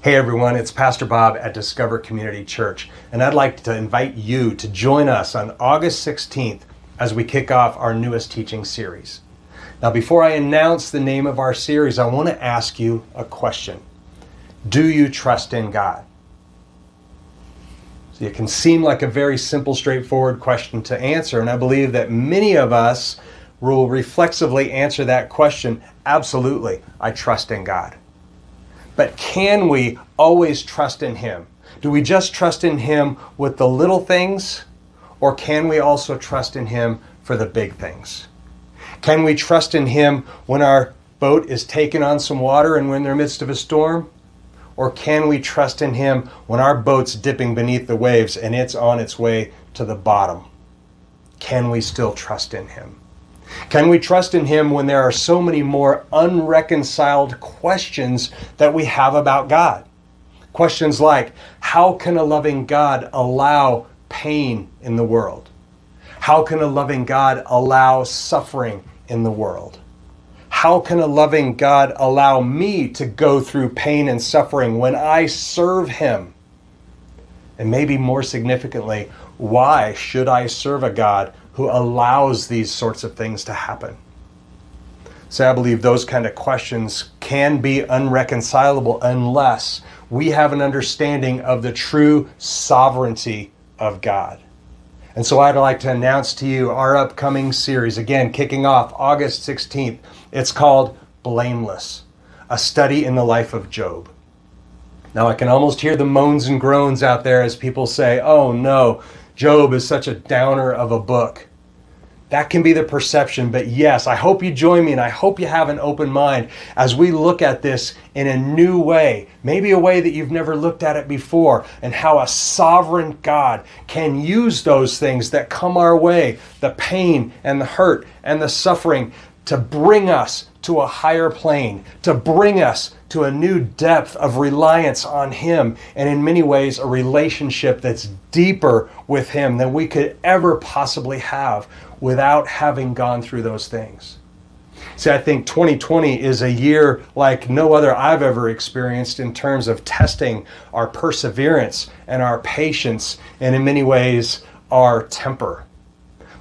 Hey everyone, it's Pastor Bob at Discover Community Church, and I'd like to invite you to join us on August 16th as we kick off our newest teaching series. Now, before I announce the name of our series, I want to ask you a question. Do you trust in God? So it can seem like a very simple, straightforward question to answer, and I believe that many of us will reflexively answer that question, absolutely, I trust in God. But can we always trust in Him? Do we just trust in Him with the little things, or can we also trust in Him for the big things? Can we trust in Him when our boat is taken on some water and we're in the midst of a storm? Or can we trust in Him when our boat's dipping beneath the waves and it's on its way to the bottom? Can we still trust in Him? Can we trust in Him when there are so many more unreconciled questions that we have about God? Questions like, how can a loving God allow pain in the world? How can a loving God allow suffering in the world? How can a loving God allow me to go through pain and suffering when I serve Him? And maybe more significantly, why should I serve a God who allows these sorts of things to happen? So I believe those kind of questions can be unreconcilable unless we have an understanding of the true sovereignty of God. And so I'd like to announce to you our upcoming series, again, kicking off August 16th. It's called Blameless, a study in the life of Job. Now I can almost hear the moans and groans out there as people say, oh no, Job is such a downer of a book. That can be the perception, but yes, I hope you join me and I hope you have an open mind as we look at this in a new way, maybe a way that you've never looked at it before, and how a sovereign God can use those things that come our way, the pain and the hurt and the suffering, to bring us to a higher plane, to bring us to a new depth of reliance on Him, and in many ways a relationship that's deeper with Him than we could ever possibly have without having gone through those things. See, I think 2020 is a year like no other I've ever experienced in terms of testing our perseverance and our patience, and in many ways our temper.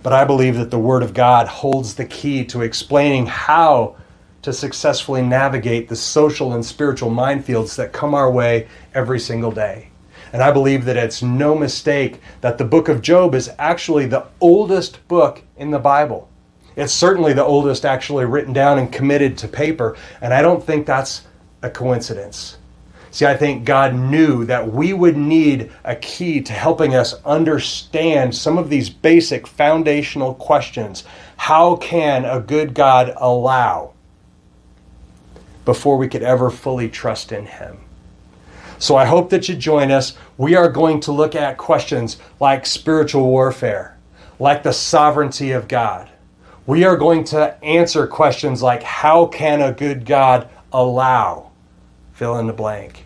But I believe that the Word of God holds the key to explaining how to successfully navigate the social and spiritual minefields that come our way every single day. And I believe that it's no mistake that the book of Job is actually the oldest book in the Bible. It's certainly the oldest actually written down and committed to paper, and I don't think that's a coincidence. See, I think God knew that we would need a key to helping us understand some of these basic foundational questions. How can a good God allow, before we could ever fully trust in Him? So I hope that you join us. We are going to look at questions like spiritual warfare, like the sovereignty of God. We are going to answer questions like, how can a good God allow, fill in the blank.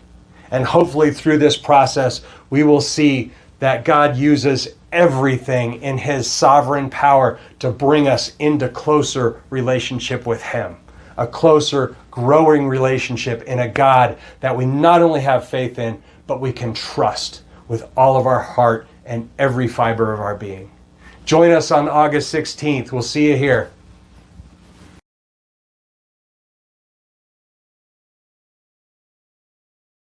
And hopefully through this process, we will see that God uses everything in His sovereign power to bring us into closer relationship with Him. A closer, growing relationship in a God that we not only have faith in, but we can trust with all of our heart and every fiber of our being. Join us on August 16th. We'll see you here.